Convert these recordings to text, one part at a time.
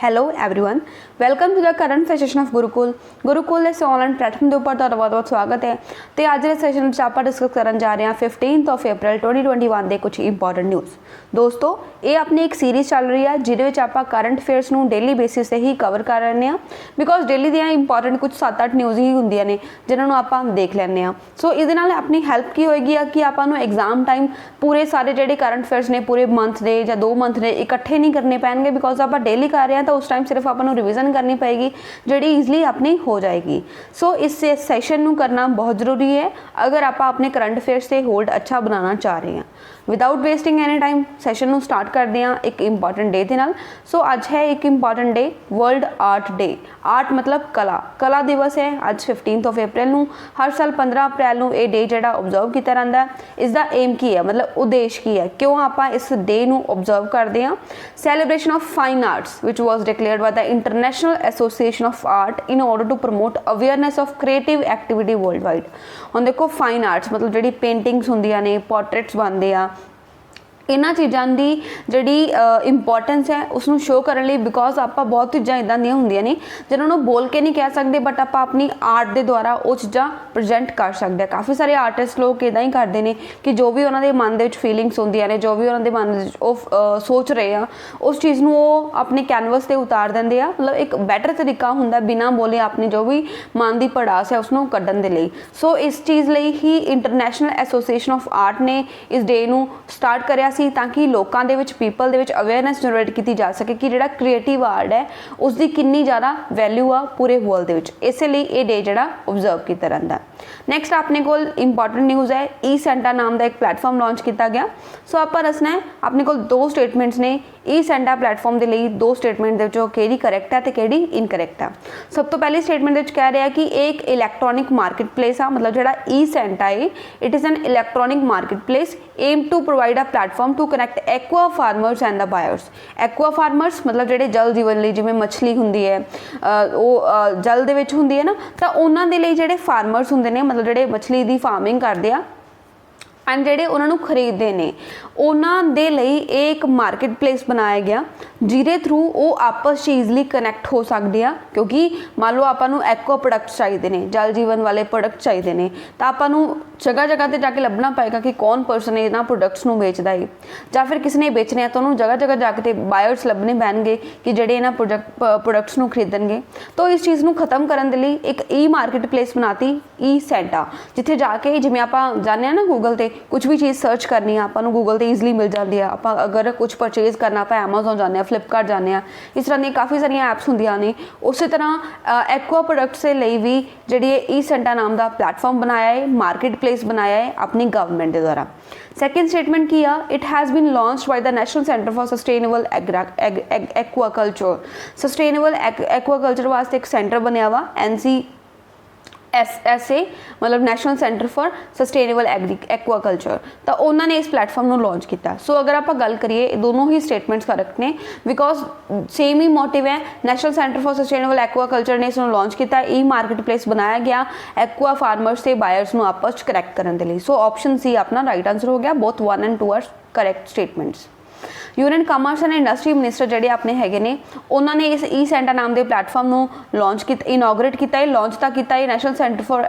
Hello everyone, welcome to the current session of Gurukul इस online platform के उपर बहुत बहुत स्वागत है। तो अज के सैशन में आप डिस्कस करन जा रहे हैं 15 अप्रैल 2021 के कुछ इंपॉर्टेंट न्यूज़। दोस्तों, ये अपनी एक सीरीज़ चल रही है जिहदे आप करंट अफेयर्स को डेली बेसिस से ही कवर कर रहे हैं, बिकॉज डेली दी इंपॉर्टेंट कुछ 7-8 न्यूज़ ही होंगे ने जिन्होंने आप देख लें। सो ये अपनी हैल्प की होएगी कि आपको एग्जाम टाइम पूरे सारे जो करंट अफेयर्स ने पूरे मंथ के या 2 मंथ के इकट्ठे नहीं करने पैणगे, बिकॉज आप डेली कर रहे हैं तो उस टाइम सिर्फ आपको रिविजन करनी पएगी जी ईजली अपनी हो जाएगी। सो इस सैशन को करना बहुत जरूरी है अगर आप अपने करंट अफेयर्स से होल्ड अच्छा बनाना चाह रहे हैं। Without wasting any time session को स्टार्ट करते हैं एक इंपॉर्टेंट डे के नाल। सो अज है एक important day, world art day. Art मतलब कला दिवस है। अज 15 अप्रैल को हर साल 15 अप्रैल को यह डे जो ऑब्जर्व किया जाता है। इसका एम की है, मतलब उद्देश्य की है, क्यों आप इस डे को ऑब्जर्व करते हैं। Celebration of fine arts which was declared by the international association of art in order to promote awareness of creative activity worldwide. हम देखो फाइन आर्ट्स मतलब जी पेंटिंग्स होंदियां ने, पोर्ट्रेट्स बनते हैं, इन्हां चीज़ों की जी इंपॉर्टेंस है उसनों शो करने लिए, बिकॉज आप बहुत चीज़ा इदां दी होंदियां ने जिन्होंने बोल के नहीं कह सकते, बट आप अपनी आर्ट के द्वारा वो चीज़ा प्रजेंट कर सकते हैं। काफ़ी सारे आर्टिस्ट लोग इदा ही करते हैं कि जो भी उन्होंने मन के फीलिंग्स होंदियां ने, जो भी उन्होंने मन सोच रहे हैं उस चीज़ को वो अपने कैनवस से उतार देंगे। मतलब एक बैटर तरीका होंदा बिना बोले अपनी जो भी मन की पड़ास है उसनों कड्ढण दे लई। सो इस चीज़ लई ही इंटरनेशनल एसोसीएशन ऑफ आर्ट ने इस डे को स्टार्ट करिया ताकि लोगों के पीपल के अवेयरनेस जनरेट की जा सके कि जो क्रिएटिव आर्ट है उसकी कितनी ज़्यादा वैल्यू आ पूरे वर्ल्ड के, इसलिए ये डे जो ऑब्जर्व किया जाता है। नैक्सट अपने को इंपॉर्टेंट न्यूज़ है, ई सेंटा नाम का एक प्लेटफॉर्म लॉन्च किया गया। सो आप दसना है अपने को 2 स्टेटमेंट्स ने ई सेंटा प्लेटफॉर्म के लिए। 2 स्टेटमेंट कि करैक्ट है तो कि इनकरैक्ट है। सब तो पहली स्टेटमेंट कह रहे हैं कि एक इलैक्ट्रॉनिक मार्केट प्लेस आ, मतलब जो ई सेंटा है it is an electronic market place aim to provide a platform to connect aqua farmers and the buyers. Aqua farmers मतलब जो जल जीवन लिए जिमें मछली होंगी है वो जल दे विच होंदी है ना, तो उन्होंने लिए जो फार्मर्स होंगे ने, मतलब जो मछली की फार्मिंग करते हैं एंड जेडे उन्होंने खरीदते हैं उन्होंने लिए एक मार्केट प्लेस बनाया गया जिहदे थ्रू वो आपस ईजली कनैक्ट हो सकते हैं। क्योंकि मान लो आपको एक्वा प्रोडक्ट चाहिए ने, जल जीवन वाले प्रोडक्ट चाहिए ने, तो आपको जगह जगह पर जाके लभना पएगा कि कौन पर्सन इन्होंने प्रोडक्ट्स को बेचता है, या फिर किसी ने बेचने हैं तो उन्होंने जगह जगह जाके बायर्स लभने पैणगे कि जेडे इन्होंने प्रोडक्ट्स को खरीदणगे। तो इस चीज़ को खत्म करने के लिए एक ई मार्केट प्लेस बनाती ई सेंटा, जिथे जाके जिमें आप जाने ना गूगल पर कुछ भी चीज़ सर्च करनी है आपको गूगल पर ईजली मिल जाती है। आप अगर कुछ परचेज करना आप एमेजोन जाने, फ्लिपकार्ट जाने, इस तरह दी काफ़ी सारिया ऐप्स होंदियां ने। उस तरह एक्वा प्रोडक्ट्स के लिए भी जी ई सेंटा नाम का प्लेटफॉर्म बनाया है, मार्केट प्लेस बनाया है अपनी गवर्नमेंट के द्वारा। सैकेंड स्टेटमेंट की आ, it has been launched by the national centre for sustainable aquaculture. Sustainable aquaculture वास्ते एक सेंटर बनया वा NCSA, मतलब national centre for sustainable aquaculture, तो उन्होंने इस प्लेटफॉर्म को लॉन्च किया। सो अगर आप गल करिए दोनों ही स्टेटमेंट्स करेक्ट ने, बिकॉज सेम ही मोटिव है। National centre for sustainable aquaculture ने इसको लॉन्च किया, ई मार्केट प्लेस बनाया गया एक्वा फार्मर्स से बायर्स को आपस कनैक्ट करने के लिए। सो ऑप्शन सी अपना राइट आंसर हो गया। Both 1 and 2 are correct statements. Union commerce and industry minister जोड़े अपने है ने उन्होंने इस ई सेंटा नाम के प्लेटफॉर्म को लॉन्च किया, इनॉग्रेट किया, लॉन्च तो किया है national centre for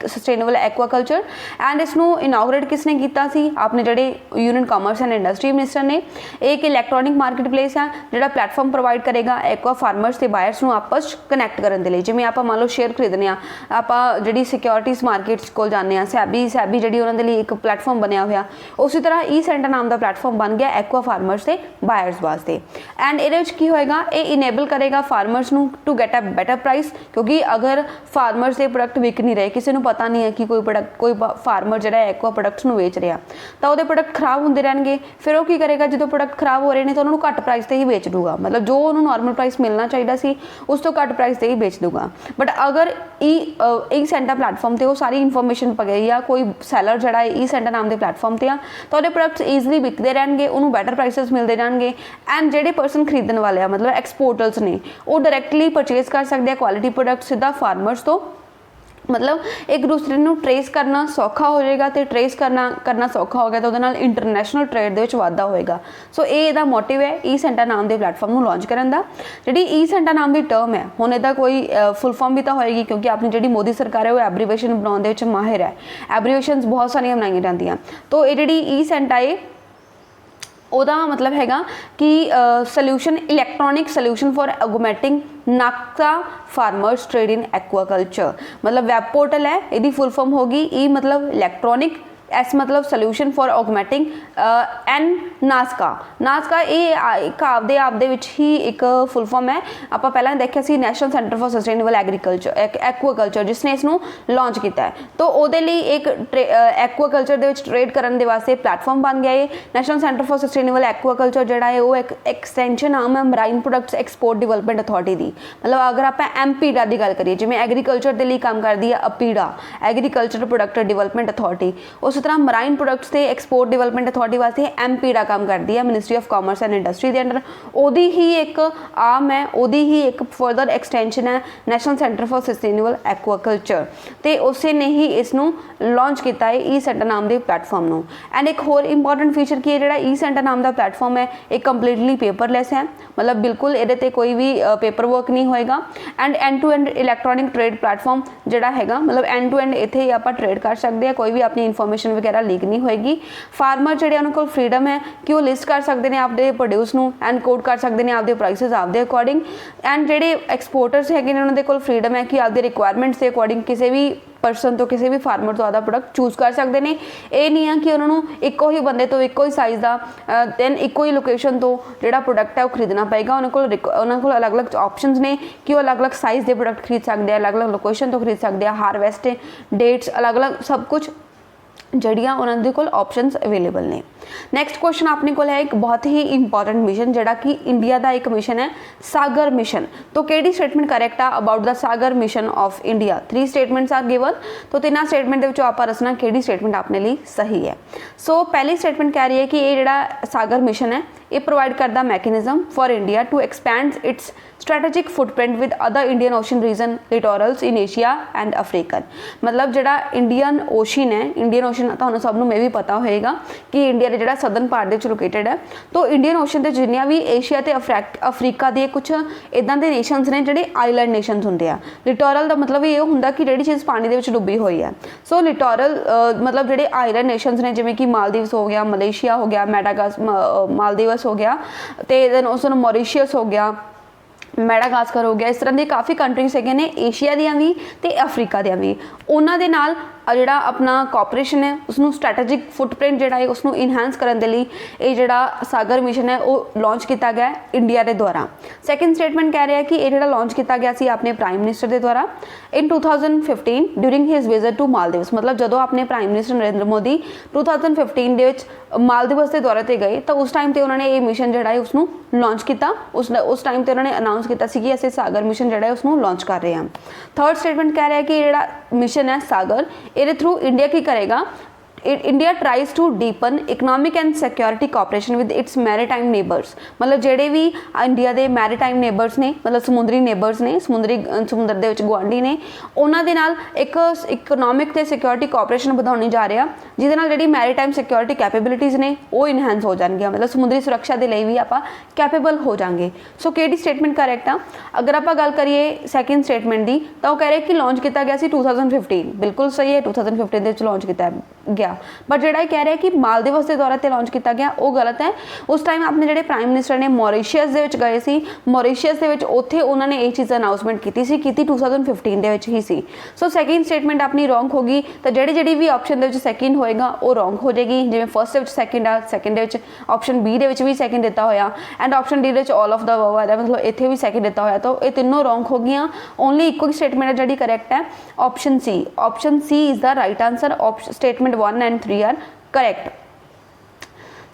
sustainable aquaculture. And इसनों इनॉग्रेट किसने किया सी, आपने जोड़े union commerce and industry minister ने। एक इलैक्ट्रॉनिक मार्केट प्लेस है जो प्लेटफॉर्म प्रोवाइड करेगा एक्वा फार्मर्स से बायर्स को आपस कनैक्ट करने के लिए। जिमें आप मान लो शेयर खरीदने आप जी सिक्योरिटीज़ मार्केट्स को जाने, सैबी जी उन्होंने लिए एक प्लेटफॉर्म बनया हुआ, उसी तरह ई सेंटा नाम का प्लेटफॉर्म बन गया एक्वा फार्मर्स से बायर्स वास्ते। एंड ये की होएगा, ये इनेबल करेगा farmers to get a better price. क्योंकि अगर फार्मर्स ये प्रोडक्ट विक नहीं रहे, किसी को पता नहीं है कि कोई फार्मर जो एक्वा प्रोडक्ट्स को बेच रहा, तो वो प्रोडक्ट खराब होंगे रहेंगे। फिर वो की करेगा, जो प्रोडक्ट खराब हो रहे हैं तो उन्होंने घट प्राइस से ही बेच दूगा, मतलब जो उन्होंने नॉर्मल प्राइस मिलना चाहिए सी उस तो घट प्राइस से ही बेच दूगा। बट अगर ई सेंटा प्लेटफॉर्म पर वो सारी इन्फॉर्मेशन पा गई या कोई सैलर जोड़ा ई सेंटा नाम के प्लेटफॉर्म पर तो वो प्रोडक्ट्स ईजली विकते रहेंगे, उन्होंने बैटर प्राइसिस मिलते जाएंगे। एंड जेडे पर्सन खरीदने वाले मतलब एक्सपोर्टर्स ने वो डायरैक्टली परचेज कर सकते हैं क्वालिटी प्रोडक्ट सीधा फार्मर्स तो मतलब एक दूसरे ਨੂੰ ट्रेस करना सौखा हो जाएगा, तो ट्रेस करना सौखा हो गया तो ਉਹਦੇ ਨਾਲ इंटरनेशनल ट्रेड ਦੇ ਵਿੱਚ ਵਾਧਾ ਹੋਏਗਾ। ਸੋ ਇਹ ਇਹਦਾ ਮੋਟਿਵ ਹੈ ਈ ਸੈਂਟਾ ਨਾਮ ਦੇ ਪਲੇਟਫਾਰਮ ਨੂੰ ਲਾਂਚ ਕਰਨ ਦਾ। ਜਿਹੜੀ ਈ ਸੈਂਟਾ ਨਾਮ ਦੀ ਟਰਮ ਹੈ, ਹੁਣ ਇਹਦਾ ਕੋਈ ਫੁੱਲ ਫਾਰਮ ਵੀ ਤਾਂ ਹੋਏਗੀ, ਕਿਉਂਕਿ ਆਪਣੀ ਜਿਹੜੀ ਮੋਦੀ ਸਰਕਾਰ ਹੈ ਉਹ ਐਬਰੀਵੇਸ਼ਨ ਬਣਾਉਣ ਦੇ ਵਿੱਚ ਮਾਹਿਰ ਹੈ। ਐਬਰੀਵੇਸ਼ਨਸ ਬਹੁਤ ਸਾਰੀਆਂ ਬਣਾਈਆਂ ਜਾਂਦੀਆਂ। तो ਇਹ ਜਿਹੜੀ ਈ ਸੈਂਟਾ ਹੈ ਉਹਦਾ मतलब हैगा कि solution electronic solution for augmenting नाका फार्मर्स ट्रेड इन एक्वाकल्चर, मतलब वैब पोर्टल है, यदि फुल फॉर्म होगी ई मतलब इलैक्ट्रॉनिक, एस मतलब सोल्यूशन फॉर ऑगमेंटिंग, एन नासका एक आपदे विच ही एक फुल फॉर्म है। आप पहला देखिया सी national centre for sustainable agriculture aquaculture जिसने इसनूं लॉन्च किया है। तो ਉਹਦੇ ਲਈ एक एक्वाकल्चर ਦੇ ਵਿੱਚ ट्रेड करने ਦੇ वास्ते प्लेटफॉर्म बन गया है। National centre for sustainable aquaculture ਜਿਹੜਾ है वो एक एक्सटेंशन आम है marine products export development authority ਦੀ। मतलब अगर आप एमपीडा की गल करिए, जिवें एग्रीकल्चर के लिए काम करती है APEDA agriculture product development authority, उस तरह मराइन प्रोडक्ट्स के एक्सपोर्ट डिवेलपमेंट अथॉरिटी वास्ते एमपीडा काम करती है ministry of commerce and industry के अंडर। ओदी ही एक आम है, ओदी ही एक फर्दर एक्सटेंशन है national centre for sustainable aquaculture, तो उसे ने ही इसनूं लॉन्च किया है ई सेंटर नाम के प्लेटफॉर्म नूं। एंड एक होर इंपॉर्टेंट फीचर की है, जिहड़ा ई सेंटर नाम का प्लेटफॉर्म है एक कंप्लीटली पेपरलैस है, मतलब बिल्कुल ये ते कोई भी पेपर वर्क नहीं होएगा। End to end electronic trade platform जिहड़ा हैगा, मतलब एंड टू एंड इत्थे ही आप ट्रेड कर सकते हैं, कोई भी अपनी इन्फॉर्मेशन वगैरह लीक नहीं होएगी। फार्मर जिहड़े उन्हां कोल फ्रीडम है कि वो लिस्ट कर सकते हैं आपके प्रोड्यूस नूं एंड कोड कर सकते हैं आपके प्राइसिस आपके अकॉर्डिंग। एंड जिहड़े एक्सपोर्टर्स है उन्होंने कोल फ्रीडम है कि आपके रिक्वायरमेंट्स के अकॉर्डिंग किसी भी परसन तो किसी भी फार्मर तो आपका प्रोडक्ट चूज कर सकते हैं। ये नहीं है कि उन्होंने एको ही बंदे तो एको ही साइज़ का दैन एको ही लोकेशन तो जोड़ा प्रोडक्ट है वो खरीदना पेगा। उन्होंने को अलग अलग ऑप्शंस ने कि वो अलग अलग साइज़ के प्रोडक्ट खरीद सकते हैं, अलग अलग लोकेशन तो खरीद सकते हैं, हारवेस्ट डेट्स अलग अलग सब कुछ जड़ियाँ उन्होंने कोल ऑप्शंस अवेलेबल ने। नैक्सट क्वेश्चन अपने को है एक बहुत ही इंपॉर्टेंट मिशन जोड़ा कि इंडिया का एक मिशन है सागर मिशन। तो केड़ी स्टेटमेंट करैक्ट आ about the SAGAR mission of India? 3 statements are given, तो 3 स्टेटमेंट के आप दसना केड़ी स्टेटमेंट अपने लिए सही है। सो पहली स्टेटमेंट कह रही है कि ये जोड़ा सागर मिशन है ये प्रोवाइड करता mechanism for India to expand its strategic footprint with other Indian Ocean region littorals in Asia and African. मतलब जोड़ा इंडियन ओशन है, इंडियन ओशन तो सबनों में भी पता होएगा कि इंडिया के जोड़ा सदन पार्ट लोकेटेड है। तो इंडियन ओशन के जिन्नियां भी एशिया ते अफ्रीका के कुछ इदां दे नेशनस ने जिहड़े आइलैंड नेशनस हुंदे आ। लिटोरल का मतलब ये हुंदा कि जिहड़ी चीज़ पानी दे विच डुबी हुई है। सो लिटोरल मतलब जिहड़े आइलैंड नेशनस ने जिवें कि मालदीव्स हो गया, मलेशिया हो गया, मालदीव्स हो गया, तो दैन उस मॉरीशियस हो गया, मैडागास्कर हो गया, इस तरह की काफ़ी कंट्रीज है ने एशिया दियां भी ते अफ्रीका दियां भी। उन्हां दे नाल जिहड़ा अपना कॉपरेशन है उसनूं स्ट्रैटेजिक फुटप्रिंट जिहड़ा है उसनूं इनहैंस करने के लिए ये जिहड़ा सागर मिशन है वो लॉन्च किया गया इंडिया के द्वारा। सैकेंड स्टेटमेंट कह रहा है कि ये जिहड़ा लॉन्च किया गया सी अपने प्राइम मिनिस्टर के द्वारा in 2015 during his visit to Maldives. मतलब जो अपने प्राइम मिनिस्टर नरेंद्र मोदी 2015 के मालदीव्स के दौरे पर गए तो उस टाइम पर उन्होंने ये मिशन जिहड़ा है उसनूं लॉन्च किया। उस टाइम पर उन्होंने अनाउंस किया कि असीं सागर मिशन जिहड़ा है उसनूं लॉन्च कर रहे हैं। थर्ड स्टेटमेंट कह रहा है कि जिहड़ा मिशन है सागर ये थ्रू इंडिया की करेगा India tries to deepen economic and security cooperation with its maritime neighbours. मतलब जेडे भी इंडिया के मैरीटाइम नेबर्स ने, मतलब समुद्री नेबर्स ने, समुद्र के गुआढ़ी ने, उन्होंने नाल एक इकनॉमिक ते सिक्योरिटी कोऑपरेशन बढ़ाने जा रहा, जिहदे नाल जिहड़ी मैरीटाइम सिक्योरिटी कैपेबिलिटीज़ ने वो इनहैंस हो जाएगी। मतलब समुद्री सुरक्षा के लिए भी आप कैपेबल हो जाएंगे। सो किहड़ी स्टेटमेंट करैक्ट आ? अगर आप गल करिए सैकेंड स्टेटमेंट की तो वो कह रहे कि लॉन्च किया गया 2015, बिल्कुल सही है, 2015 के लॉन्च किया गया। बट जिहड़ा कह रहा है कि मालदीव्स के दौरे पर लॉन्च किया गया वो गलत है। उस टाइम अपने जिहड़े प्राइम मिनिस्टर ने मॉरीशियस के गए सी, मॉरीशियस के उत्थे उन्होंने ये चीज़ अनाउंसमेंट की 2015 के ही सी। सो सैकेंड स्टेटमेंट अपनी रॉन्ग होगी, तो जिहड़ी भी ऑप्शन के सैकेंड होएगा वो रॉन्ग हो जाएगी। जिवें फर्स्ट के सैकेंड आ, सैकेंड ऑप्शन बी के भी सैकेंड दिता होया एंड ऑप्शन डी के ऑल ऑफ द अबव है, मतलब इत्थे भी सैकेंड दिता होया, तो ये तीनों रॉन्ग हो गई। ओनली इको ही स्टेटमेंट है जिहड़ी करैक्ट है option C. Option C is the right answer. Statement 1 and 3 are correct.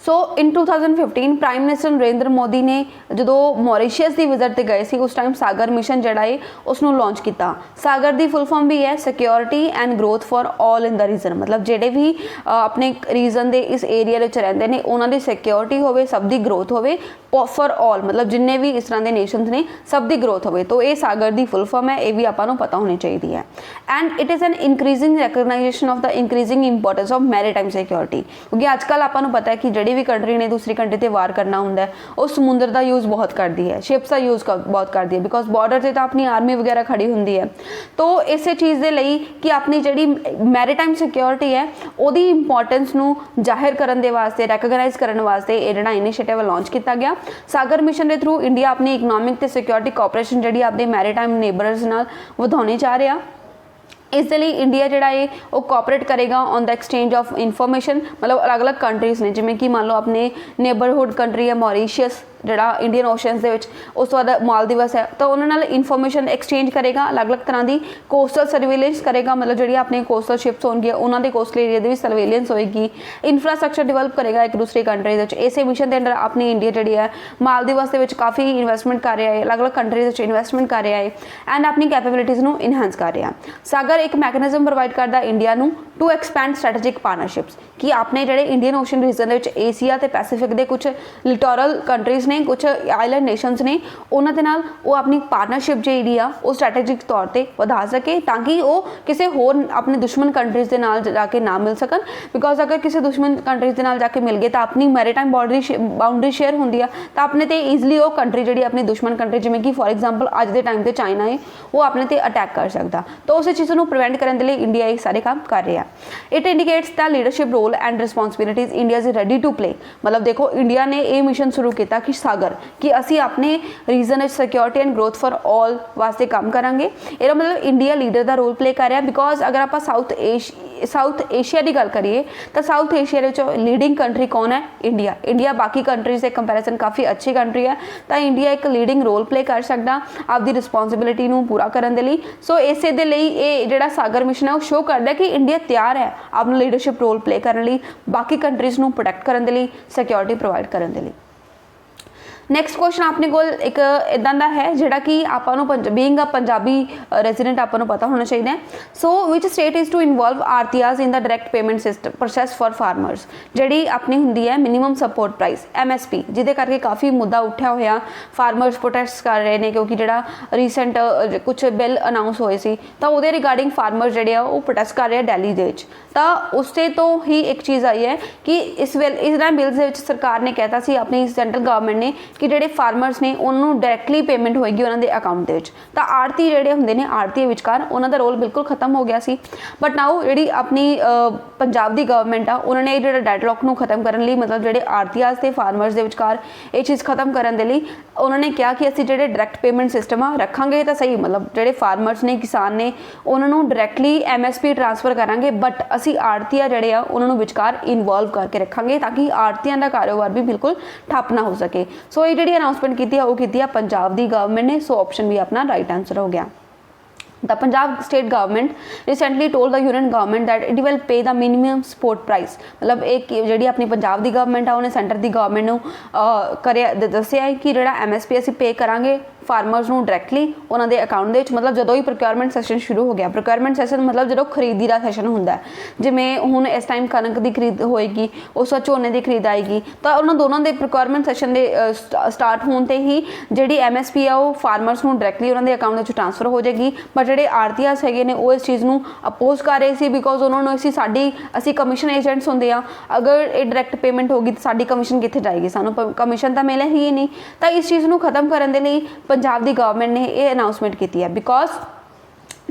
So in 2015 prime minister Narendra Modi ने जो मॉरीशियस की विजिट ते गए सी उस टाइम सागर मिशन जड़ा है उसनों लॉन्च किया। सागर की फुल फॉर्म भी है security and growth for all in the region, मतलब जेडे भी अपने रीजन के इस एरिया रहिंदे ने उन्होंने सिक्योरिटी होवे, सब की ग्रोथ होवे फॉर ऑल, मतलब जिन्ने भी इस तरह के नेशनस ने सब की ग्रोथ होवे। तो ये सागर की फुल फॉर्म है, ये भी आपां नूं पता होनी चाहिए है। And it is an increasing recognition of the increasing importance of maritime security, क्योंकि आजकल आपां नूं पता है कि जिहड़ी भी कंट्री ने दूसरी कंट्री ते वार करना हुंदा है वो समुद्र का यूज़ बहुत करती है, शिप्स का यूज़ बहुत करती है, बिकॉज बॉर्डर से तो अपनी आर्मी वगैरह खड़ी होंदी है। तो इस चीज़ के लिए कि अपनी जिहड़ी मैरीटाइम सिक्योरिटी है उहदी इंपोर्टेंस नूं जाहिर करन दे वास्ते, रैकगनाइज करन वास्ते ये जिहड़ा इनिशिएटिव लॉन्च किया गया। सागर मिशन के थ्रू इंडिया अपनी इकनॉमिक ते सिक्योरिटी कोऑपरेशन जिहड़ी अपने मैरीटाइम नेबरस नाल वधाउणी चाह रहा। इस लिए इंडिया जोड़ा है वो कोऑपरेट करेगा on the exchange of information, मतलब अलग अलग कंट्रीज़ ने जिमें कि मान लो अपने नेबरहुड कंट्री है मॉरीशियस जड़ा इंडियन ओशनस दे विच, उस तो बाद मालदीवस है, तो उन्होंने इनफॉर्मेशन एक्सचेंज करेगा, अलग अलग तरह की कोस्टल सर्वेलेंस करेगा, मतलब जी अपने कोस्टल शिप्स होंगे उन्होंने कोस्टल एरिया की भी सर्वेलेंस होएगी, इंफ्रास्ट्रक्चर डिवेलप करेगा एक दूसरी कंट्रीज। इस मिशन के अंडर अपनी इंडिया जी है मालदीवस के काफ़ी इन्वेस्टमेंट कर रहा है, अलग अलग कंट्रीज इन्वेस्टमेंट कर रहा है एंड अपनी कैपेबिलिटीज़ को इनहेंस कर रहा। सागर एक मैकेनिज्म प्रोवाइड करता India to expand strategic partnerships, कि अपने जोड़े इंडियन ओशन रीजन एशिया तो पैसीफिक के कुछ लिटोरल कंट्रीज़ ने, कुछ आइलैंड नेशनस ने, उन्होंने नाल वो अपनी पार्टनरशिप जी वो स्ट्रैटेजिक तौर पर बढ़ा सके ताकि वो किसी होर अपने दुश्मन कंट्रीज़ के नाल जाके ना मिल सकन। बिकॉज अगर किसी दुश्मन कंट्रीज़ के नाल जाके मिल गए तो अपनी मैरीटाइम बाउंड्री शेयर होंगी है, तो अपने तो ईजली वो कंट्री जी अपनी दुश्मन कंट्री जिमें कि फॉर एग्जाम्पल अज के टाइम पर चाइना है वो अपने ते अटैक कर सकता। तो उस चीज़ को प्रिवेंट करने के लिए इंडिया ये सारे काम कर रहा है। It indicates the leadership role and responsibilities India is ready to play, मतलब देखो इंडिया ने ये मिशन शुरू किया कि सागर कि असी अपने region security and growth for all वास्ते काम करांगे। ये मतलब इंडिया लीडर का रोल प्ले कर रहा है। बिकॉज अगर आप साउथ एशिया की गल करिए तो साउथ एशिया लीडिंग कंट्री कौन है? इंडिया। इंडिया बाकी कंट्रीज के कंपैरिजन काफ़ी अच्छी कंट्री है, तो इंडिया एक लीडिंग रोल प्ले कर सकता आपकी रिस्पॉन्सिबिलिटी पूरा करने के लिए। सो इसे दे लई ये जिहड़ा सागर मिशन है वो शो करता है कि इंडिया तैयार है अपना लीडरशिप रोल प्ले करने लिए, बाकी कंट्रीज़ को प्रोटेक्ट करने के लिए, सिक्योरिटी प्रोवाइड करने के लिए। नैक्सट क्वेश्चन अपने को एक इदा का है जोड़ा कि आपू बीइंग अ पंजाबी रेजिडेंट आपको पता होना चाहिए। So which state is to involve आरटीआज in the direct payment system process for farmers, जी अपनी होंगी है मिनीमम सपोर्ट प्राइस MSP, जिदे करके काफ़ी मुद्दा उठा होया, फार्मर्स प्रोटेस्ट कर रहे हैं क्योंकि जोड़ा रीसेंट कुछ बिल अनाउंस होए सी तो वो रिगार्डिंग फार्मर जोड़े आ वो प्रोटेस्ट कर रहे हैं दिल्ली के। तो उससे तो ही एक चीज़ आई है कि इस बिल्स सरकार ने कहता सी अपनी सेंट्रल गवर्नमेंट ने कि जोड़े फार्मर्स ने उन्होंने डायरैक्टली पेमेंट होएगी उन्होंने अकाउंट के। तो आड़ती जोड़े होंगे ने आड़ती विचकार उन्होंने रोल बिल्कुल खत्म हो गया सी। बट नाउ जी अपनी पंजाब की गवर्नमेंट आ उन्होंने जो डेडलॉक को खत्म करने लिए, मतलब जोड़े आड़तीआज से फार्मर्स के विचकार ये चीज़ खत्म करने के लिए उन्होंने कहा कि असी जो डायरैक्ट पेमेंट सिस्टम आ रखांगे तो सही, मतलब जोड़े फार्मर्स ने किसान ने उन्होंने डायरैक्टली MSP ट्रांसफर करांगे, बट असी आड़तीआ जोड़े आ उन्होंने विचकार इनवॉल्व करके रखांगे ताकि आड़तियां का कारोबार भी बिल्कुल ठप ना हो सके। सो ये जी अनाउंसमेंट की वो की पंजाब की गवर्नमेंट ने। सो ऑप्शन भी अपना राइट आंसर हो गया। The Punjab state government recently told the union government that it will pay the minimum support price, मतलब एक जी अपनी पंजाब की गवर्नमेंट आ उन्हें सेंटर की गवर्नमेंट कर दसिया है कि जोड़ा MSP असी पे करांगे फार्मर्स को डायरैक्टली उन्होंने अकाउंट के, मतलब जो ही प्रोक्योरमेंट सैशन शुरू हो गया। प्रोक्योरमेंट सैशन मतलब जो खरीदी का सैशन होंगे, जिमें हुण इस टाइम कनक की खरीद होएगी, उस वक्त झोने की खरीद आएगी, तो उन्होंने दोनों के प्रोक्योरमेंट सैशन के स्टार्ट होने ही जी MSP आ वो फार्मर्स को डायरैक्टली उन्होंने अकाउंट ट्रांसफर हो जाएगी। बट जोड़े आड़तीआज है वो इस चीज़ को अपोज कर रहे थे बिकॉज उन्होंने असी कमीशन एजेंट्स होंगे आ, अगर ये डायरैक्ट पेमेंट होगी तो साड़ी कमीशन कितने जाएगी, सानू कमीशन तो मिले ही नहीं। तो इस चीज़ को खत्म करने के लिए पंजाब की गवर्नमेंट ने यह अनाउंसमेंट की है। बिकॉज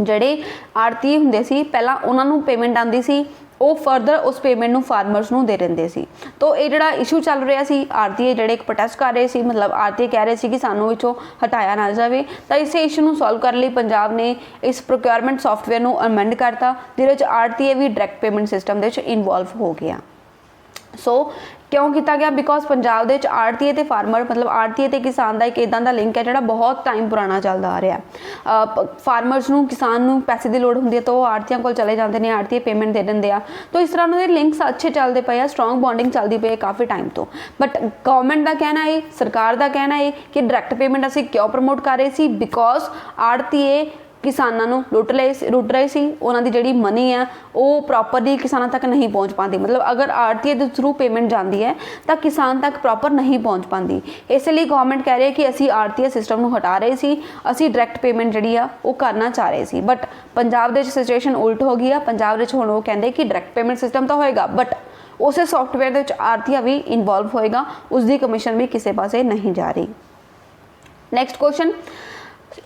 जोड़े आड़ती होंगे सी पहला उन्होंने पेमेंट आती सी वो फर्दर उस पेमेंट को फार्मर्स को दे देंगे सी। तो ये जोड़ा इशू चल रहा सी आड़तीए जोड़े एक प्रोटेस्ट कर रहे थे, मतलब आड़तीए कह रहे थे कि सानू विचों हटाया ना जाए। तो इस इशू को सॉल्व करने लिए पंजाब ने इस प्रोक्योरमेंट सॉफ्टवेयर को अमेंड करता जिस आड़तीए भी डायरैक्ट पेमेंट सिस्टम के इनवॉल्व हो गया। सो क्यों किया गया? बिकॉज पंजाब दे विच आड़तीए ते फार्मर मतलब आड़तीए ते किसान का एक इदां दा लिंक है जिहड़ा बहुत टाइम पुराना चलदा आ रहा। फार्मर्स नूं किसान नूं पैसे की लोड़ हुंदी है तो वो आड़तीआं कोल चले जाते हैं, आड़तीए पेमेंट दे दिंदे आ। तो इस तरह उन्होंने लिंक्स अच्छे चलते पे, स्ट्रॉन्ग बॉन्डिंग चलती पई है काफ़ी टाइम तो। बट गवर्नमेंट का कहना है, सरकार का कहना है कि डायरैक्ट पेमेंट असीं क्यों प्रमोट कर रहे सी? बिकॉज आड़तीए किसानों ਨੂੰ लुट रहे सी, उन्हां दी जिहड़ी मनी है वो प्रॉपरली किसानों तक नहीं पहुँच पाती। मतलब अगर आड़तीए के थ्रू पेमेंट जाती है तो किसान तक प्रॉपर नहीं पहुँच पाती। इसलिए गवर्नमेंट कह रही है कि असी आड़तीए सिस्टम को हटा रहे सी, असी डायरैक्ट पेमेंट जी वो करना चाह रहे सी। बट पंजाब दे सिचुएशन उल्ट हो गई है। पंजाब हुण वो कहते कि डायरैक्ट पेमेंट सिस्टम तो होएगा बट उस सॉफ्टवेयर के आड़तीआ भी इनवॉल्व होएगा, उसकी कमीशन भी किसी पासे नहीं जा रही। नैक्सट क्वेश्चन,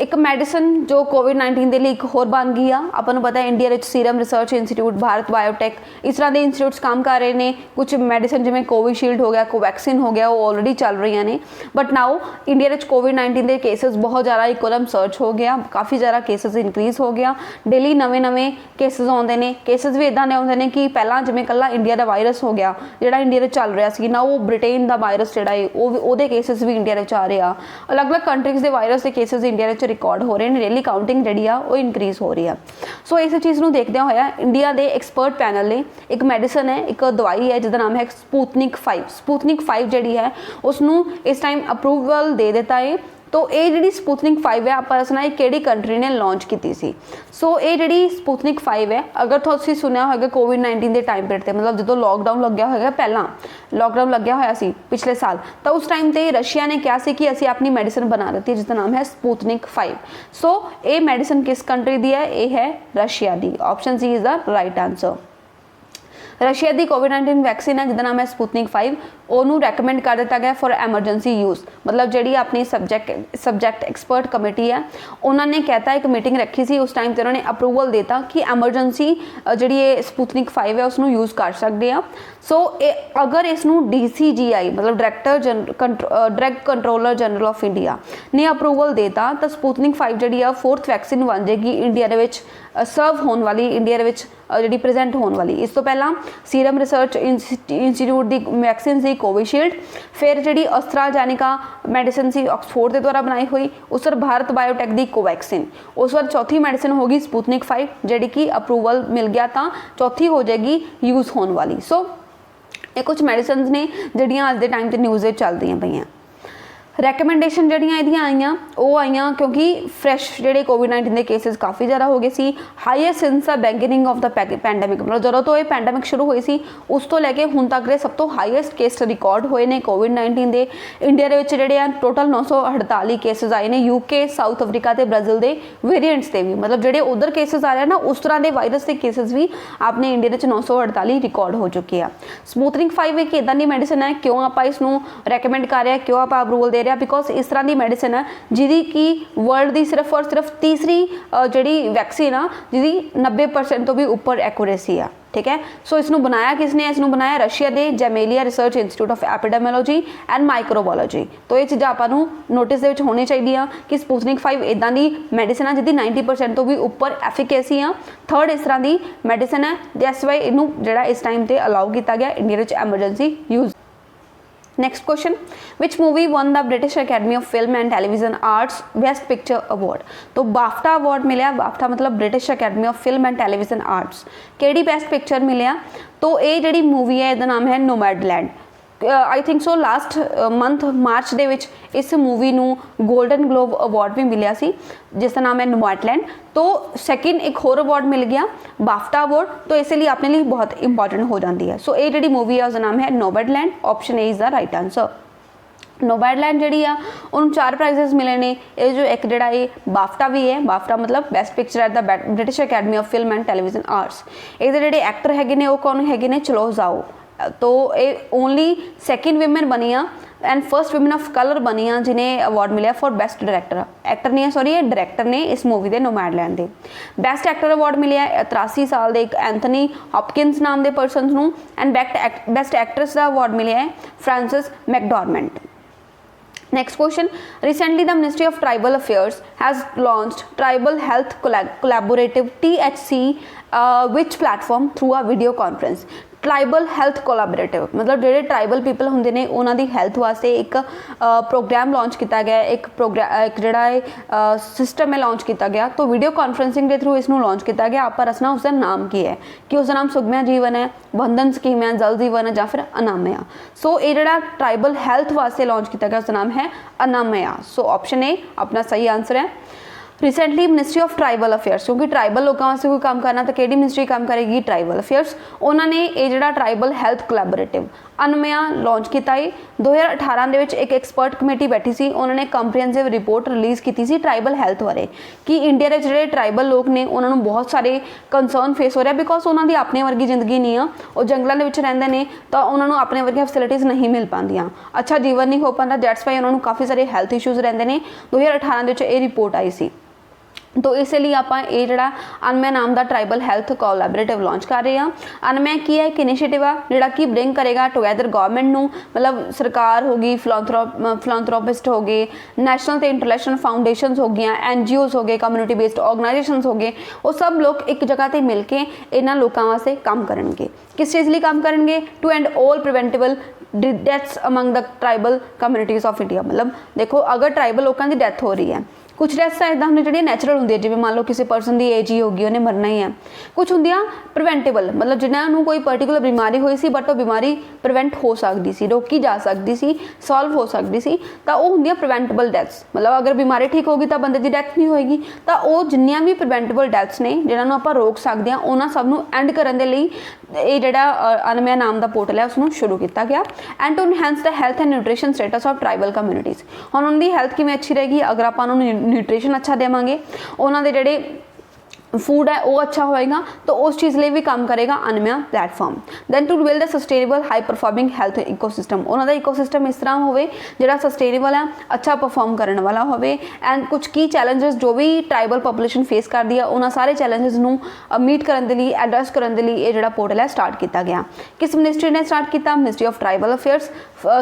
एक मैडिसन जो कोविड-19 के लिए एक होर बन गई आ। आपको पता है इंडिया में serum research institute, Bharat biotech इस तरह के इंस्टीट्यूट्स काम कर रहे हैं। कुछ मैडिसन जिमें कोविशील्ड हो गया, कोवैक्सीन हो गया, वो ऑलरेडी चल रही हैं। बट नाउ इंडिया में कोविड-19 के केसेस बहुत ज़्यादा इकोदम सर्च हो गया, काफ़ी ज़्यादा केसेस इंक्रीज हो गया। डेली नवे केसेस आते हैं। केसेस भी इदा के आते हैं कि पहला जिमें कला इंडिया का वायरस हो गया जोड़ा इंडिया में चल रहा सी ना, वो ब्रिटेन का वायरस जोड़ा है वो केसेस भी इंडिया में आ रहे हैं। अलग अलग कंट्रीज़ के वायरस के केसेस इंडिया रिकॉर्ड हो रहे हैं। डेली काउंटिंग जी वो इनक्रीज हो रही है। सो इस चीज़ को देखते हुए इंडिया के एक्सपर्ट पैनल ने एक मैडिसन है, एक दवाई है जिसका नाम है स्पुतनिक 5। स्पुतनिक 5 जी है उसनों इस टाइम अप्रूवल दे दिता है। तो ये जी स्पुतनिक 5 है आप दसना कि कंट्री ने लॉन्च की सी। सो ये जी स्पुतनिक 5 है, अगर तुसीं सुनिया होगा कोविड-19 के टाइम पीरियड से, मतलब जो लॉकडाउन लग्या होगा, पहला लॉकडाउन लग्या होया सी पिछले साल, तो उस टाइम पर रशिया ने कहा कि असीं अपनी मैडिसन बना दी जिसका नाम है स्पुतनिक 5। सो ये मैडिसन किस कंट्री की है? ये है रशिया की। Option C is the right answer. Russia की कोविड-19 वैक्सीन है जिसका नाम है स्पुतनिक 5, ਉਹਨੂੰ ਰეკਮੈਂਡ ਕਰ ਦਿੱਤਾ ਗਿਆ ਫॉर ਐਮਰਜੈਂसी यूज़। मतलब ਜਿਹੜੀ ਆਪਣੀ ਸਬਜੈਕਟ ਐਕਸਪਰਟ ਕਮੇਟੀ ਹੈ ਉਹਨਾਂ ਨੇ कहता एक मीटिंग रखी सी, उस टाइम ਤੇ ਉਹਨਾਂ ਨੇ ਅਪਰੂਵਲ ਦਿੱਤਾ कि ਐਮਰਜੈਂसी ਜਿਹੜੀ ਇਹ स्पुतनिक 5 है उसਨੂੰ यूज़ कर सकते हैं। सो अगर इसनों DCGI मतलब drug controller general of India ने अप्रूवल देता तो स्पुतनिक 5 जी 4th वैक्सीन बन जाएगी इंडिया के सर्व होने वाली, इंडिया के जी प्रेजेंट होने वाली। इस तो पहला सीरम रिसर्च इंस्टीट्यूट की वैक्सीन सी कोविशील्ड, फिर जी एस्ट्राजेनेका मैडिसन सी ऑक्सफोर्ड के द्वारा बनाई हुई, उस पर भारत बायोटेक की कोवैक्सीन, उस पर चौथी मैडिसन होगी स्पुतनिक 5 जी कि अप्रूवल मिल गया तो चौथी हो जाएगी यूज़ होने वाली। सो ये कुछ मैडिसन ने जड़ियाँ अज के टाइम से न्यूज़ चलदियाँ पईयां। रैकमेंडेशन जड़ियाँ इहदियां आईयां वो आईयां क्योंकि फ्रैश जोड़े कोविड-19 के केसेस काफ़ी ज़्यादा हो गए सी। Highest since the beginning of the pandemic, मतलब जो तो ये पैंडमिक शुरू हुई सी उस तो लैके हुण तक दे सब तो हाईएस्ट केस रिकॉर्ड होए ने कोविड-19 के। इंडिया के जोड़े टोटल 948 केसेस आए हैं यूके, साउथ अफ्रीका ते ब्राज़ील के वेरीएंट्स के भी, मतलब जोड़े उधर केसेस आ रहे हैं ना उस तरह के वायरस के केसेस भी अपने इंडिया में 948 रिकॉर्ड हो चुके हैं। स्पुतनिक 5 एक इदां दी मेडिसिन है, क्यों आप इसनों रैकमेंड कर रहे हैं, क्यों आप अप्रूवल दे रहे हैं? बिकॉज इस तरह की मेडिसिन है जिहदी कि वर्ल्ड की सिर्फ और सिर्फ तीसरी जी वैक्सीन आ जिहदी 90% तो भी उपर एक्यूरेसी आ। ठीक है। सो इसनों बनाया किसने? इसनों बनाया रशिया के Gamaleya research institute of epidemiology and microbiology. तो ये चीज़ां आपां नूं नोटिस दे विच होनी चाहिए कि स्पुतनिक 5 इदां दी मैडिसिन है जिहदी 90% तो भी उपर एफिकेसी आ। थर्ड इस तरह की मैडिसिन है, दैट्स वाई इनू जिहड़ा इस टाइम ते अलाउ किया गया इंडिया विच emergency use. Next question, which movie won the British Academy of Film and Television Arts best picture award? तो बाफ्टा अवार्ड मिले, बाफ्टा मतलब British Academy of Film and Television Arts, केड़ी best picture मिले? तो ये जी movie है इसका नाम है Nomadland. I think so last month March दे विच इस मूवी नू गोल्डन ग्लोब अवार्ड भी मिलिया सी जिसका नाम है नोमैडलैंड। तो सैकेंड एक होर अवार्ड मिल गया बाफ्टा अवार्ड, तो इसलिए अपने लिए बहुत इंपॉर्टेंट हो जाती है। सो ये जी मूवी है उसका नाम है Nomadland. Option A is the right answer. Nomadland जी आ उन्होंने 4 प्राइजेस मिले ने, ये जो एक जड़ा ये बाफ्टा भी है, बाफ्टा मतलब best picture at the British Academy of Film and Television arts. ये जोड़े एक्टर है वो कौन है? चलो जाओ। तो ये ओनली सैकेंड विमेन बनी and first women of colour बनी जिन्हें अवार्ड मिले फॉर बेस्ट डायरैक्टर। एक्टर नहीं है सॉरी, ये डायरैक्टर ने इस मूवी के नोमैडलैंड के। बेस्ट एक्टर अवार्ड मिले 83 साल के एक एंथनी हॉपकिंस नाम के परसन को, एंड बेस्ट एक्ट्रेस का अवार्ड मिले है Francis McDormand. Next question, recently the Ministry of Tribal Affairs has launched Tribal Health Collaborative THC which platform through a video conference? Tribal health collaborative मतलब ਜਿਹੜੇ tribal people ਹੁੰਦੇ ਨੇ ਉਹਨਾਂ ਦੀ health ਵਾਸਤੇ ਇੱਕ ਪ੍ਰੋਗਰਾਮ ਲਾਂਚ ਕੀਤਾ ਗਿਆ ਇੱਕ ਜਿਹੜਾ ਹੈ ਸਿਸਟਮ ਹੈ ਲਾਂਚ ਕੀਤਾ ਗਿਆ तो वीडियो कॉन्फ्रेंसिंग के थ्रू इसनों लॉन्च किया गया। आप दसना उसका नाम की है कि उसका नाम सुगम्या जीवन है, बंधन स्कीम है, जल जीवन है या फिर अनामया। सो ये जो ट्राइबल हैल्थ वास्ते लॉन्च किया गया उसका नाम है अनामया। सो ऑप्शन ए अपना सही आंसर है। Recently ministry of tribal affairs क्योंकि ट्राइबल लोगों वास्ते कोई काम करना तो किहड़ी मिनिस्ट्री काम करेगी ट्राइबल अफेयर्स उन्होंने ये जो tribal health collaborative Annamaya launch किया है। 2018 ਦੇ ਵਿੱਚ एक एक्सपर्ट कमेटी बैठी सी उन्होंने कंप्रीहेंसिव रिपोर्ट रिलीज़ की सी ट्राइबल हैल्थ बारे कि इंडिया के ਜਿਹੜੇ ट्राइबल लोग ने उन्होंने बहुत सारे कंसर्न फेस हो रहा बिकॉज उन्होंने अपने वर्गी जिंदगी नहीं आ वो जंगलों के रहंदे ने तो उन्होंने अपने वर्गी फैसिलिटीज़ नहीं मिल पादियां अच्छा जीवन नहीं हो पाता दैट्स वाई उन्होंने काफ़ी सारे हैल्थ इशूज़ रहंदे ने 2018 के रिपोर्ट आई सी। तो इसलिए आप ये जोड़ा अनमया नाम का ट्राइबल हैल्थ कोलैबोरेटिव लॉन्च कर रहे हैं। अनमया की है एक इनिशिएटिव आ जोड़ा कि ब्रिंग करेगा टुगैदर गवर्नमेंट नू मतलब सरकार होगी फिलांथ्रोपिस्ट हो गए नैशनल तो इंटरनेशनल फाउंडेशनस हो गई NGOs हो गए कम्यूनिटी बेस्ड ऑर्गेनाइजेशनस हो गए वो सब लोग एक जगह पर मिल के इन्होंने लोगों वास्ते काम करेंगे। किस चीज़ लिए काम करेंगे to end all preventable deaths among the tribal communities of India. मतलब देखो अगर ट्राइबल लोगों की डेथ हो रही है कुछ डेथ्स इदा होंगे जी नैचुरल होंगी जिवें मान लो किसी परसन की एज ही होगी उन्हें मरना ही है कुछ होंगे प्रिवेंटेबल मतलब जिन्होंने कोई पर्टिकुलर बीमारी हुई सी बट वो बीमारी प्रिवेंट हो सकती सी रोकी जा सकती सी सॉल्व हो सकती सी तो वह होंगे प्रिवेंटेबल डेथ्स मतलब अगर बीमारी ठीक होगी तो बंदे की डेथ नहीं होएगी तो वो जिन्नियां भी प्रिवेंटेबल डेथ्स ने जिन्होंने आप रोक सकते हैं उन्होंने सबनों एंड करने के लिए ये जोड़ा अनमया नाम का पोर्टल है उसनों शुरू किया गया and to enhance the health and nutrition status of tribal communities. हुण उन्होंने हैल्थ किवें अच्छी रहेगी अगर आप न्यूट्रिशन अच्छा देवांगे उन्होंने जोड़े फूड है वो अच्छा होएगा तो उस चीज़ लिए भी काम करेगा अनमया platform. Then to build the sustainable high performing health ecosystem उन्होंने इकोसिस्टम इस तरह होवे जिहड़ा सस्टेनेबल है अच्छा परफॉर्म करने वाला होवे एंड कुछ की चैलेंजेस जो भी ट्राइबल पॉपुलेशन फेस करती है उन्होंने सारे चैलेंजेस नूं मीट करने के लिए एड्रैस करने के लिए ये जोड़ा पोर्टल है स्टार्ट किया गया। किस मिनिस्ट्री ने स्टार्ट किया ministry of tribal affairs.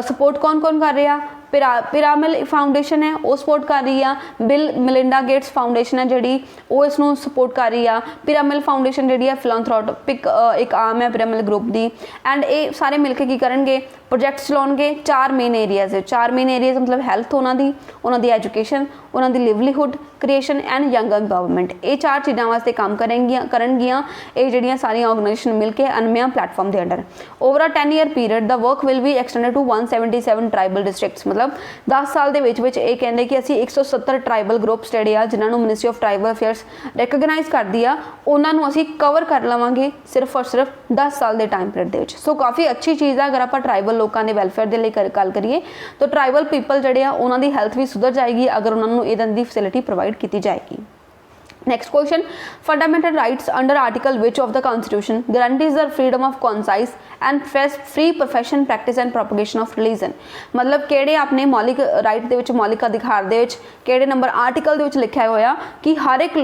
Support कौन कौन कर रहा पिरामिल फाउंडेशन है वो सपोर्ट कर रही है बिल मिलिंडा गेट्स फाउंडेशन है जी वो इसनों सपोर्ट कर रही है पिरामिल फाउंडेशन जी है फिलांथ्रोपिक एक आर्म है पिरामिल ग्रुप की एंड ये सारे मिलकर की करेंगे प्रोजेक्ट्स चलाउणगे 4 मेन एरियाज है 4 मेन एरियाज मतलब हैल्थ उन्होंने एजुकेशन उन्होंने livelihood creation and young empowerment ये 4 चीज़ों वास्ते काम करनगियां ये जिहड़ियां सारी ऑर्गेनाइजेशन मिलकर अनमया प्लेटफॉर्म के under. Over a 10 year period the work will be extended to 177 tribal districts मतलब 10 साल के ये कहते कि असी 170 ट्राइबल ग्रुप्स जोड़े आ जिन्होंने ministry of tribal affairs recognise करती है उन्होंने असी कवर कर लवांगे सिर्फ और सिर्फ 10 साल के टाइम पीरियड के। सो काफ़ी अच्छी चीज़ है अगर आप ट्राइबल लोगों के वैलफेयर के लिए गल करिए तो ट्राइबल पीपल जोड़े आ उन्होंने हैल्थ भी सुधर जाएगी अगर उन्होंने इदां दी फैसिलिटी प्रोवाइड की जाएगी। Next question fundamental rights under article which of the constitution guarantees the freedom of concise and free profession practice and propagation of religion मतलब किहड़े अपने मौलिक राइट दे विच मौलिक अधिकार दे विच किहड़े नंबर आर्टिकल दे विच लिखा होया कि हर एक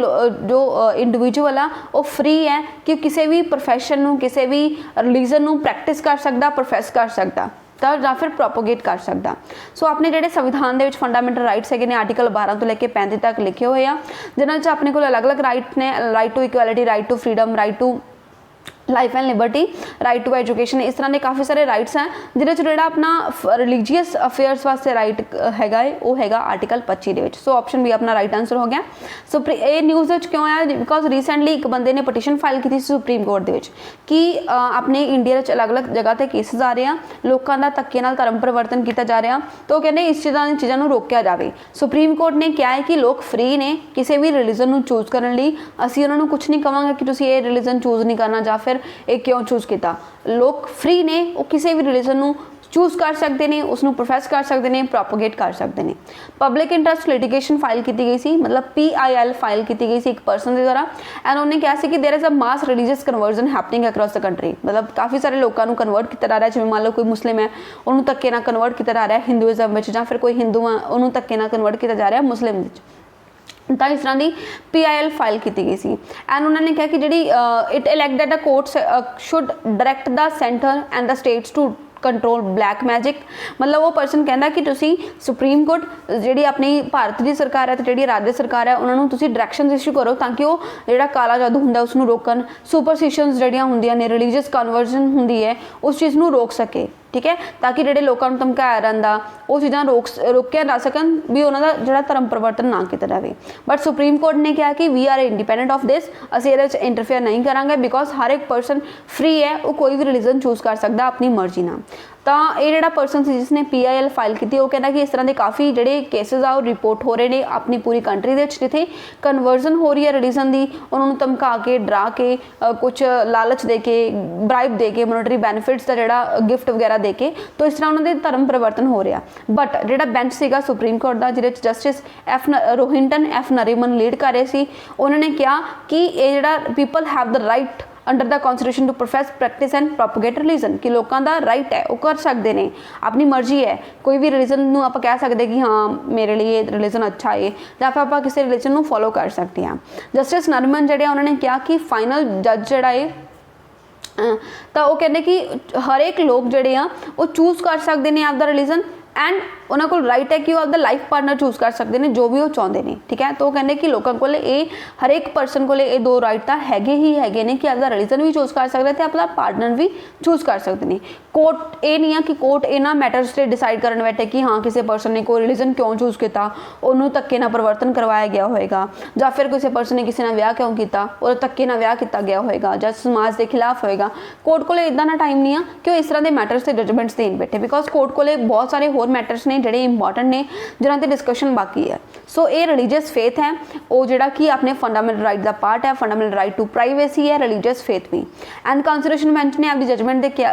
जो इंडिविजुअल आ वो फ्री है कि किसी भी प्रोफैशन नूं किसी भी रिलीजन नूं प्रैक्टिस कर सकता प्रोफैस कर सकता या फिर प्रोपोगेट कर सकता। सो अपने जोड़े संविधान के फंडामेंटल राइट्स है आर्टिकल 12 तो लैके 35 तक लिखे हुए हैं जिन्होंने अपने को अलग अलग राइट ने right to equality right to freedom right to life and liberty right to education इस तरह के काफ़ी सारे राइट्स हैं जिन्हें जो अपना रिलीजीयस अफेयर्स वास्ते राइट हैगा वो हैगा आर्टिकल 25 सो ऑप्शन भी अपना राइट आंसर हो गया। सो ये न्यूज़ क्यों आया बिकॉज रिसेंटली एक बंदे ने पटिशन फाइल की थी सुप्रीम कोर्ट के कि अपने इंडिया अलग अलग जगह पर केसिस आ रहे हैं लोगों का धक्के नाल धर्म परिवर्तन किया जा रहा तो कहते इस चीज़ों को रोकया जाए। सुप्रीम कोर्ट ने क्या है कि लोग फ्री ने किसी भी रिलीजन को चूज करने लिए असी उन्होंने कुछ नहीं कहांगे कि तुसीं ये रिलीजन चूज नहीं करना या फिर एक क्यों चूज किया लोग फ्री ने वो किसी भी रिलीजन को चूज कर सकते हैं उसनों प्रोफैस कर सकते हैं प्रोपोगेट कर सकते हैं। पब्लिक इंटरस्ट लिटिगेशन फाइल की गई सी मतलब PIL फाइल की गई सी एक पर्सन के द्वारा एंड उन्होंने कहा कि there is a mass religious conversion happening across the country मतलब काफ़ी सारे लोगों को कन्वर्ट किया जा रहा है जिवें मान लो कोई मुस्लिम है उन्होंने धक्के नाल कन्वर्ट किया जा रहा है हिंदुइज्म में या फिर कोई हिंदू है उन्होंने धक्के नाल कन्वर्ट किया जा रहा है मुस्लिम तो इस तरह की PIL फाइल की गई सी एंड उन्होंने कहा कि जी it elect that the courts should direct the centre and the states to control black magic. मतलब वो परसन कहता कि तुसी सुप्रीम कोर्ट जी अपनी भारत की सरकार है तो जी राज्य सरकार है उन्होंने तुसी डायरैक्शनस इशू करो ताकि वो जो काला जादू होंगे उसनू रोकन, सुपरस्टिशनस जड़ियाँ होंदियां ने, रिलीजियस कन्वर्जन होंदी है उस चीज़ को रोक सके, ठीक है, ताकि जो लोगों को धमकाया रहा वो चीज़ा रोकिया जा सकन भी उन्होंने जो धर्म परिवर्तन ना किया जाए। बट सुप्रीम कोर्ट ने कहा कि we are independent of this, असीं इहदे विच इंटरफेयर नहीं करांगे बिकॉज हर एक परसन फ्री है, वो कोई भी रिलीजन चूज कर सकता अपनी मर्जी नाल। तो ये जो परसन से जिसने PIL फाइल की वो कहना कि इस तरह के काफ़ी जोड़े केसिस आ रिपोर्ट हो रहे हैं अपनी पूरी कंट्री के जिथे कन्वर्जन हो रही है रिलीजन की, उन्होंने धमका के डरा के कुछ लालच दे के ब्राइब दे के मोनेटरी बैनीफिट्स का जोड़ा गिफ्ट वगैरह दे के, तो इस तरह उन्होंने धर्म परिवर्तन हो रहा। बट जो बेंच सीगा सुप्रीम कोर्ट का जिस justice Rohinton F Nariman lead कर रहे थे, उन्होंने कहा कि ये जो people have the right under the constitution to profess practise and propagate religion, कि लोगों का राइट है वो कर सकते हैं, अपनी मर्जी है, कोई भी रिलीजन को आप कह सकते कि हाँ मेरे लिए रिलीजन अच्छा है या फिर आप किसी रिलीजन को फॉलो कर सकते हैं। जस्टिस नरीमन जोड़े उन्होंने कहा कि फाइनल जज जोड़ा है तो वो कहते कि हर एक लोग जोड़े आ वो चूज कर सकते हैं आपका रिलीजन एंड उन्होंने को राइट है कि वो आपका लाइफ पार्टनर चूज कर सकते हैं जो भी वो चाहते हैं, ठीक है। तो वो कहते कि लोगों को हर एक परसन को ये दो राइट तो है ने कि आपका रिलीजन भी चूज कर सकते हैं, अपना पार्टनर भी चूज कर सकते हैं। कोर्ट ये नहीं है कि कोर्ट इन्होंने मैटर्स से डिसाइड करने बैठे कि हाँ किसी परसन ने कोई रिलीजन क्यों चूज किया, उन्होंने धक्के ना परिवर्तन करवाया गया होगा, या फिर किसी परसन ने किसी ने विआह क्यों किया और धक्के ना विआह किया गया होगा या समाज के खिलाफ होएगा। कोर्ट को इदा ना टाइम नहीं है कि वो इस तरह के मैटर्स से जजमेंट्स देन बैठे, बिकॉज कोर्ट को बहुत सारे होर मैटर्स ने जोड़े इंपॉर्टेंट ने जिन्हों पर डिस्कशन बाकी है। सो ये रिलीजियस फेथ है वो जोड़ा कि अपने फंडामेंटल राइट का पार्ट है, फंडामेंटल राइट टू प्राइवेसी है रिलीजियस फेथ भी। एंड कॉन्स्टिट्यूशन बेंच ने अपनी जजमेंट के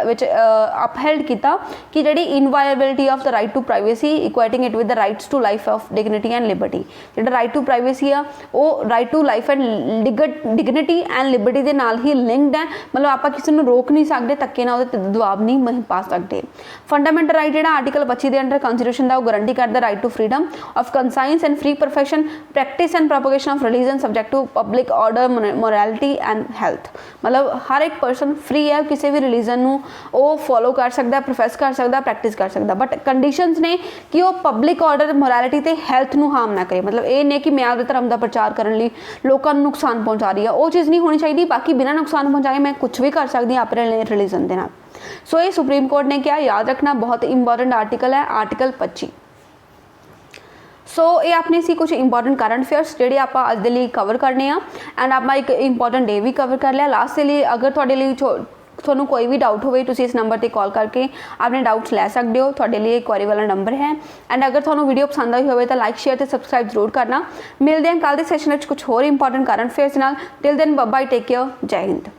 अपहेल्ड किया कि जी inviolability of the right to privacy equating it with the rights to life of dignity and liberty, जो राइट टू प्राइवेसी है वो right to life and dignity and liberty के नाल ही लिंक्ड है, मतलब आप किसी को रोक नहीं सकते, धक्के ना दबाव नहीं पा सकते। फंडामेंटल राइट जो आर्टिकल 25 के अंडर कॉन्स्टिट्यूशन का गारंटी करता right to freedom of conscience and free profession practice and propagation of religion subject to public order morality and health, मतलब हर एक परसन फ्री है किसी भी रिलीजन वो फॉलो कर सकता, प्रोफेस कर सकता, प्रैक्टिस कर सकता, बट कंडीशनस ने कि वो पब्लिक ऑर्डर मोरालिटी ते हेल्थ को हार्म ना करे, मतलब ये नहीं कि मैं आपके धर्म का प्रचार करने लिए लोगों को नुकसान पहुँचा रही है, वो चीज़ नहीं होनी चाहिए। बाकी बिना नुकसान पहुँचाए मैं कुछ भी कर सकती हूँ अपने रिलीजन के नाल। सो ये सुप्रीम कोर्ट ने क्या याद रखना बहुत इंपॉर्टेंट आर्टिकल है, आर्टिकल 25। सो ये अपने सी कुछ इंपॉर्टेंट करंट अफेयर्स जोड़े आप अज के लिए कवर करने एंड आप एक इंपॉर्टेंट डे भी कवर कर लिया। लास्ट के लिए अगर थोड़े लिए ਤੁਹਾਨੂੰ कोई भी डाउट हो तुसी इस नंबर पर कॉल करके अपने डाउट्स लै सकते हो, थोड़े लिए क्वारी वाला नंबर है। एंड अगर थोड़ा वीडियो पसंद आई हो तो लाइक शेयर तो सबसक्राइब जरूर करना। मिलते हैं कल के सैशन में कुछ होर इंपॉर्टेंट करंट अफेयर्स नाल। Till then bye, take care, जय हिंद।